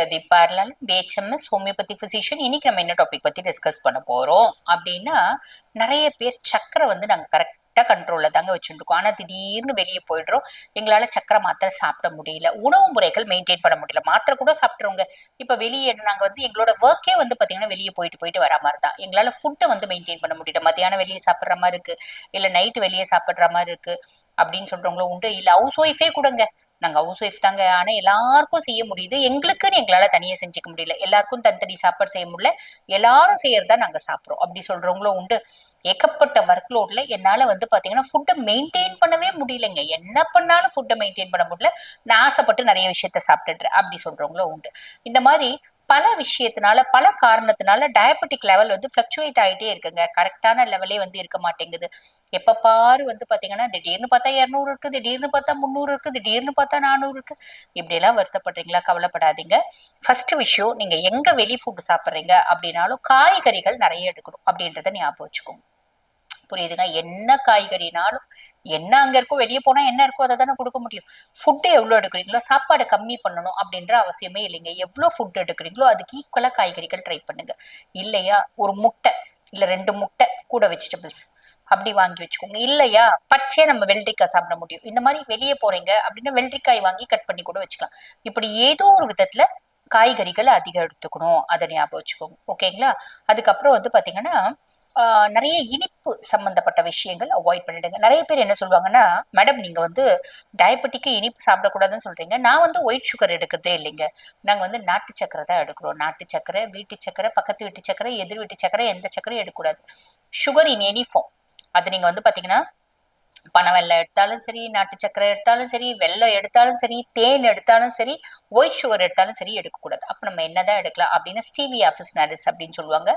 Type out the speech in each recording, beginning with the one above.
Doctor Deeparlal BHMS homeopathic physician. இன்னைக்கு நம்ம என்ன டாபிக் பத்தி டிஸ்கஸ் பண்ண போறோம் அப்படின்னா, நிறைய பேர் சக்கரை வந்து நாங்க கரெக்டா கண்ட்ரோல்ல தாங்க வச்சுருக்கோம். ஆனா திடீர்னு வெளியே போயிடுறோம். எங்களால சக்கரை மாத்திரை சாப்பிட முடியல, உணவு முறைகள் மெயின்டைன் பண்ண முடியல, மாத்திரை கூட சாப்பிட்டுருவோங்க. இப்ப வெளியே நாங்க வந்து எங்களோட ஒர்க்கே வந்து பாத்தீங்கன்னா வெளியே போயிட்டு போயிட்டு வர மாதிரி தான். எங்களால ஃபுட்டை வந்து மெயின்டைன் பண்ண முடியல. மத்தியானம் வெளியே சாப்பிடுற மாதிரி இருக்கு, இல்ல நைட்டு வெளியே சாப்பிடுற மாதிரி இருக்கு அப்படின்னு சொல்றவங்களும் உண்டு. இல்ல ஹவுஸ் ஒய்ஃபே கூடங்க, நாங்க ஹவுஸ் ஒய்ஃப் தாங்க, ஆனா எல்லாருக்கும் செய்ய முடியுது, எங்களுக்குன்னு எங்களால தனியா செஞ்சுக்க முடியல, எல்லாருக்கும் தனித்தனி சாப்பாடு செய்ய முடியல, எல்லாரும் செய்யறதா நாங்க சாப்பிடுறோம் அப்படி சொல்றவங்களும் உண்டு. ஏகப்பட்ட ஒர்க் லோட்ல என்னால வந்து பாத்தீங்கன்னா ஃபுட்டை மெயின்டைன் பண்ணவே முடியலைங்க. என்ன பண்ணாலும் ஃபுட்டை மெயின்டைன் பண்ண முடியல, நான் ஆசைப்பட்டு நிறைய விஷயத்த சாப்பிட்டுடுறேன் அப்படி சொல்றவங்களும் உண்டு. இந்த மாதிரி பல விஷயத்தினால, பல காரணத்தினால டயபெட்டிக் லெவல் வந்து பிளக்சுவேட் ஆகிட்டே இருக்குங்க. கரெக்டான லெவலே வந்து இருக்க மாட்டேங்குது. எப்ப பாரு வந்து பாத்தீங்கன்னா திடீர்னு பார்த்தா 200 இருக்கு, திடீர்னு பார்த்தா 300 இருக்கு, திடீர்னு பார்த்தா 400 இருக்கு. இப்படி எல்லாம் வருத்தப்படுறீங்களா? கவலைப்படாதீங்க. ஃபர்ஸ்ட் விஷயம், நீங்க எங்க வெளி ஃபுட் சாப்பிடுறீங்க அப்படின்னாலும் காய்கறிகள் நிறைய எடுக்கணும் அப்படின்றத ஞாபகம் வச்சுக்கோங்க. புரியுதுங்க? என்ன காய்கறினாலும் என்ன அங்க இருக்கோ, வெளியே போனா என்ன இருக்கோ அதை தானே கொடுக்க முடியும். ஃபுட்டு எவ்வளவு எடுக்கிறீங்களோ, சாப்பாடு கம்மி பண்ணணும் அப்படின்ற அவசியமே இல்லைங்க. எவ்வளவு ஃபுட் எடுக்கிறீங்களோ அதுக்கு ஈக்குவலா காய்கறிகள் ட்ரை பண்ணுங்க. இல்லையா ஒரு முட்டை, இல்ல 2 முட்டை கூட வெஜிடபிள்ஸ் அப்படி வாங்கி வச்சுக்கோங்க. இல்லையா பச்சையா நம்ம வெள்ளரிக்காய் சாப்பிட முடியும். இந்த மாதிரி வெளியே போறீங்க அப்படின்னா வெள்ளரிக்காய் வாங்கி கட் பண்ணி கூட வச்சுக்கலாம். இப்படி ஏதோ ஒரு விதத்துல காய்கறிகள் அதிகம் எடுத்துக்கணும், அதை ஞாபகம் வச்சுக்கோங்க. ஓகேங்களா? அதுக்கப்புறம் வந்து பாத்தீங்கன்னா நிறைய இனிப்பு சம்பந்தப்பட்ட விஷயங்கள் அவாய்ட் பண்ணிடுங்க. நிறைய பேர் என்ன சொல்லுவாங்கன்னா, மேடம் நீங்க வந்து டயபெட்டிக்கு இனிப்பு சாப்பிடக்கூடாதுன்னு சொல்றீங்க, நான் வந்து ஒயிட் சுகர் எடுக்கிறதே இல்லைங்க, நாங்க வந்து நாட்டு சக்கரை தான் எடுக்கிறோம். நாட்டு சக்கரை, வீட்டு சக்கரை, பக்கத்து வீட்டு சக்கரை, எதிர் வீட்டு சக்கரை, எந்த சக்கரையும் எடுக்கக்கூடாது. Sugar in any form. அது நீங்க வந்து பாத்தீங்கன்னா பனை வெல்லம் எடுத்தாலும் சரி, நாட்டு சக்கரை எடுத்தாலும் சரி, வெல்லம் எடுத்தாலும் சரி, தேன் எடுத்தாலும் சரி, ஒயிட் சுகர் எடுத்தாலும் சரி எடுக்கக்கூடாது. அப்ப நம்ம என்னதான் எடுக்கலாம் அப்படின்னா ஸ்டீவியா ஆஃபிஸ்னாலிஸ் அப்படின்னு சொல்லுவாங்க.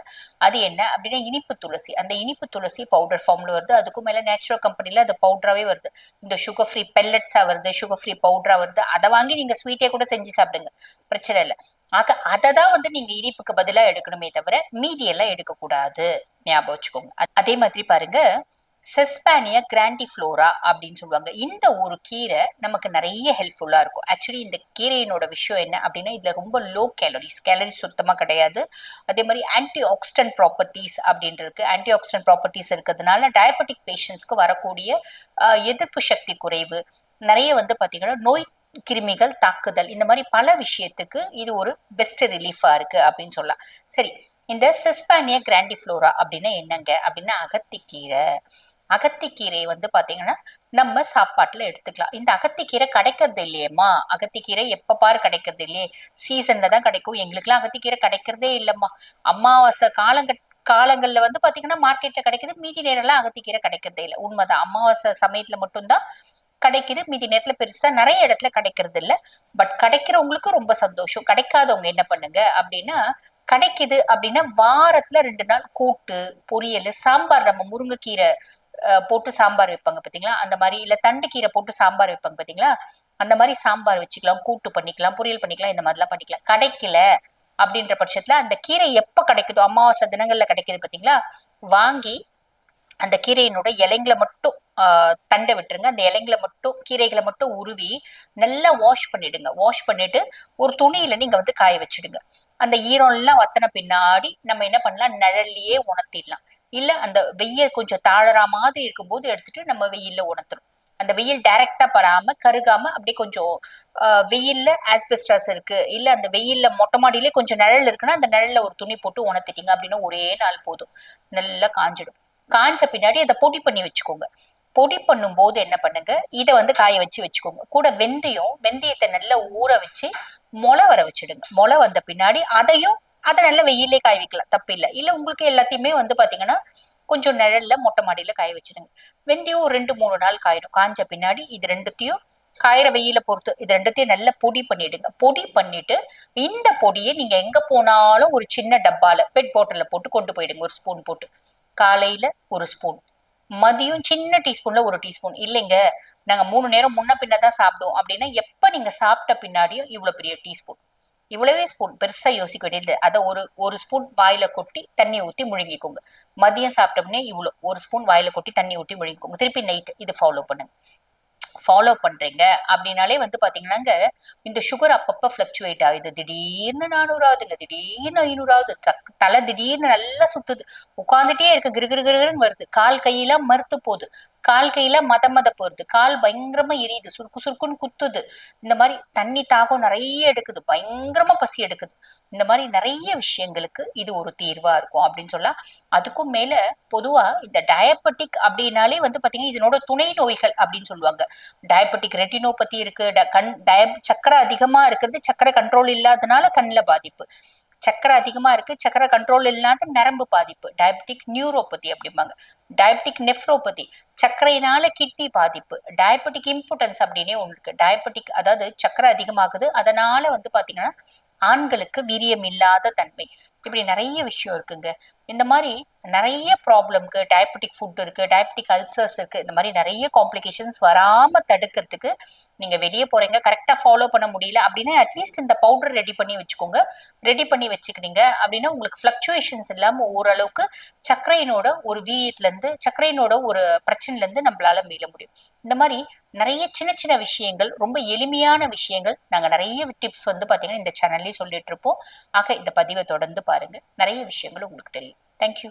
அது என்ன அப்படின்னா இனிப்பு துளசி. அந்த இனிப்பு துளசி பவுடர் ஃபார்ம்ல வருது, அதுக்கும் மேல நேச்சுரல் கம்பெனில அது பவுடராவே வருது. இந்த சுகர் ஃப்ரீ பெல்லட்ஸா வருது, சுகர் ஃப்ரீ பவுடரா வருது. அதை வாங்கி நீங்க ஸ்வீட்டே கூட செஞ்சு சாப்பிடுங்க, பிரச்சனை இல்லை. ஆக அதை தான் வந்து நீங்க இனிப்புக்கு பதிலா எடுக்கணுமே தவிர மீதி எல்லாம் எடுக்கக்கூடாது, ஞாபகம் வச்சுக்கோங்க. அதே மாதிரி பாருங்க, செஸ்பானியா கிராண்டிஃப்ளோரா அப்படின்னு சொல்லுவாங்க. இந்த ஒரு கீரை நமக்கு நிறைய ஹெல்ப்ஃபுல்லா இருக்கும். ஆக்சுவலி இந்த கீரையினோட விஷயம் என்ன அப்படின்னா, இதுல ரொம்ப லோ கேலரிஸ், கேலரிஸ் சுத்தமா கிடையாது. அதே மாதிரி ஆன்டி ஆக்சிடென்ட் ப்ராப்பர்ட்டிஸ் அப்படின்னு இருக்கு. ஆன்டி ஆக்சிடென்ட் ப்ராப்பர்ட்டிஸ் இருக்கிறதுனால டயபெட்டிக் பேஷண்ட்ஸ்க்கு வரக்கூடிய எதிர்ப்பு சக்தி குறைவு, நிறைய வந்து பாத்தீங்கன்னா நோய் கிருமிகள் தாக்குதல், இந்த மாதிரி பல விஷயத்துக்கு இது ஒரு பெஸ்ட் ரிலீஃபா இருக்கு அப்படின்னு சொல்லலாம். சரி, இந்த செஸ்பானியா கிராண்டிஃப்ளோரா அப்படின்னா என்னங்க அப்படின்னா அகத்திக்கீரை. அகத்திக்கீரையை வந்து பாத்தீங்கன்னா நம்ம சாப்பாட்டுல எடுத்துக்கலாம். இந்த அகத்திக்கீரை கிடைக்கிறது இல்லையேம்மா, அகத்திக்கீரை எப்ப பாரு கிடைக்கிறது இல்லையே, சீசன்ல தான் கிடைக்கும். எங்களுக்குலாம் அகத்திக்கீரை கிடைக்கிறதே இல்லம்மா. அமாவாசை காலங்கள்ல வந்து பாத்தீங்கன்னா மார்க்கெட்ல கிடைக்குது, மீதி நேரம் எல்லாம் அகத்திக்கீரை கிடைக்கிறதே இல்லை. உண்மைதான், அமாவாசை சமயத்துல மட்டும்தான் கிடைக்குது, மீதி நேரத்துல பெருசா நிறைய இடத்துல கிடைக்கிறது இல்ல. பட் கிடைக்கிறவங்களுக்கு ரொம்ப சந்தோஷம். கிடைக்காதவங்க என்ன பண்ணுங்க அப்படின்னா, கிடைக்குது அப்படின்னா வாரத்துல 2 நாள் கூட்டு, பொரியல், சாம்பார். நம்ம முருங்கைக்கீரை போட்டு சாம்பார் வைப்பாங்க பாத்தீங்களா, அந்த மாதிரி, இல்ல தண்டு கீரை போட்டு சாம்பார் வைப்பாங்க பாத்தீங்களா, அந்த மாதிரி சாம்பார் வச்சுக்கலாம், கூட்டு பண்ணிக்கலாம், பொரியல் பண்ணிக்கலாம், இந்த மாதிரிலாம் பண்ணிக்கலாம். கிடைக்கல அப்படின்ற பட்சத்துல அந்த கீரை எப்ப கிடைக்குதோ, அமாவாசை தினங்கள்ல கிடைக்குது பாத்தீங்களா, வாங்கி அந்த கீரையினோட இலைங்களை மட்டும் தண்டை விட்டுருங்க. அந்த இலைங்களை மட்டும், கீரைகளை மட்டும் உருவி நல்லா வாஷ் பண்ணிடுங்க. வாஷ் பண்ணிட்டு ஒரு துணியில நீங்க வந்து காய வச்சிடுங்க. அந்த ஈரம் எல்லாம் வத்தன பின்னாடி நம்ம என்ன பண்ணலாம், நிழல்லையே உணர்த்திடலாம். இல்ல அந்த வெயில் கொஞ்சம் தாழற மாதிரி இருக்கும்போது எடுத்துட்டு நம்ம வெயில்ல உணர்த்தணும். அந்த வெயில் டைரக்டா படாம கருகாம அப்படியே கொஞ்சம் வெயில்ல ஆஸ்பெஸ்டாஸ் இருக்கு, இல்ல அந்த வெயில்ல மொட்டை மாடியிலே கொஞ்சம் நிழல் இருக்குன்னா அந்த நிழல்ல ஒரு துணி போட்டு உணர்த்திட்டீங்க அப்படின்னா ஒரே நாள் போதும், நல்லா காஞ்சிடும். காஞ்ச பின்னாடி அதை பொடி பண்ணி வச்சுக்கோங்க. பொடி பண்ணும் போது என்ன பண்ணுங்க, இதை வந்து காய வச்சு வச்சுக்கோங்க. கூட வெந்தயத்தை நல்லா ஊற வச்சு முளை வர வச்சிடுங்க. முளை வந்த பின்னாடி அதை நல்லா வெயிலே காய வைக்கலாம், தப்பு இல்லை. இல்ல உங்களுக்கு எல்லாத்தையுமே வந்து பாத்தீங்கன்னா கொஞ்சம் நிழல்ல மொட்டை மாடியில காய வச்சிடுங்க. வெந்தயம் ஒரு 2-3 நாள் காயிடும். காஞ்ச பின்னாடி இது ரெண்டுத்தையும் காயிற வெயில பொறுத்து இது ரெண்டுத்தையும் நல்லா பொடி பண்ணிடுங்க. பொடி பண்ணிட்டு இந்த பொடியை நீங்க எங்க போனாலும் ஒரு சின்ன டப்பால பெட் பாட்டில போட்டு கொண்டு போயிடுங்க. ஒரு ஸ்பூன் போட்டு காலையில ஒரு ஸ்பூன், மதியம் சின்ன டீஸ்பூன்ல ஒரு டீஸ்பூன். இல்லைங்க நாங்க 3 நேரம் முன்ன பின்னதான் சாப்பிடுவோம் அப்படின்னா, எப்ப நீங்க சாப்பிட்ட பின்னாடியும் இவ்வளவு பெரிய டீஸ்பூன், இவ்வளவே ஸ்பூன், பெருசா யோசிக்க வேண்டியது. அதை ஒரு ஒரு ஸ்பூன் வாயில கொட்டி தண்ணி ஊத்தி முழுங்கிக்கோங்க. மதியம் சாப்பிட்டோம்னே இவ்வளவு ஒரு ஸ்பூன் வாயில கொட்டி தண்ணி ஊத்தி முழுங்கிக்கோங்க. திருப்பி நைட் இது ஃபாலோ பண்ணுங்க. ஃபாலோ பண்றீங்க அப்படின்னாலே வந்து பாத்தீங்கன்னாங்க இந்த சுகர் அப்பப்ப பிளக்சுவேட் ஆகுது. திடீர்னு 400 ஆகுதுங்க, திடீர்னு 500 ஆகுது, தலை திடீர்னு நல்லா சுத்துது, உட்காந்துட்டே இருக்கு, கிருகிருன்னு வருது, கால் கையெல்லாம் மறுத்து போகுது, கால் கையில மத போறது, கால் பயங்கரமா எரியுது, சுருக்கு சுருக்குன்னு குத்துது, இந்த மாதிரி தண்ணி தாகம் நிறைய எடுக்குது, பயங்கரமா பசி எடுக்குது. இந்த மாதிரி நிறைய விஷயங்களுக்கு இது ஒரு தீர்வா இருக்கும் அப்படின்னு சொல்லலாம். அதுக்கும் மேல பொதுவா இந்த டயபெட்டிக் அப்படின்னாலே வந்து பாத்தீங்கன்னா இதனோட துணை நோய்கள் அப்படின்னு சொல்லுவாங்க. டயபெட்டிக் ரெட்டினோபதி இருக்கு, சக்கரை அதிகமா இருக்கிறது, சக்கரை கண்ட்ரோல் இல்லாதனால கண்ணுல பாதிப்பு, சக்கரை அதிகமா இருக்கு, சக்கரை கண்ட்ரோல் இல்லாத நரம்பு பாதிப்பு, டயபெட்டிக் நியூரோபதி அப்படிம்பாங்க, டயபெட்டிக் நெஃப்ரோபதி, சர்க்கரையினால கிட்னி பாதிப்பு, டயபெட்டிக் இம்புட்டன்ஸ் அப்படின்னே ஒண்ணு இருக்கு. டயபெட்டிக் அதாவது சர்க்கரை அதிகமாகுது, அதனால வந்து பாத்தீங்கன்னா ஆண்களுக்கு வீரியம் இல்லாத தன்மை, இப்படி நிறைய விஷயம் இருக்குங்க. இந்த மாதிரி நிறைய ப்ராப்ளம்க்கு டயபெட்டிக் ஃபுட் இருக்கு, டயபெட்டிக் அல்சர்ஸ் இருக்கு, இந்த மாதிரி நிறைய காம்ப்ளிகேஷன்ஸ் வராம தடுக்கிறதுக்கு நீங்க வெளியே போறீங்க, கரெக்டா ஃபாலோ பண்ண முடியல அப்படின்னா அட்லீஸ்ட் இந்த பவுடர் ரெடி பண்ணி வச்சுக்கோங்க. ரெடி பண்ணி வச்சுக்கிட்டீங்க அப்படின்னா உங்களுக்கு பிளக்சுவேஷன்ஸ் இல்லாம ஓரளவுக்கு சர்க்கரையினோட ஒரு வீரியத்துல இருந்து, சர்க்கரையினோட ஒரு பிரச்சனைல இருந்து நம்மளால மீள முடியும். இந்த மாதிரி நிறைய சின்ன சின்ன விஷயங்கள், ரொம்ப எளிமையான விஷயங்கள், நாங்க நிறைய டிப்ஸ் வந்து பாத்தீங்கன்னா இந்த சேனல்லயே சொல்லிட்டு இருப்போம். ஆக இந்த பதிவை தொடர்ந்து பாருங்க, நிறைய விஷயங்கள் உங்களுக்கு தெரியும். தேங்க்யூ.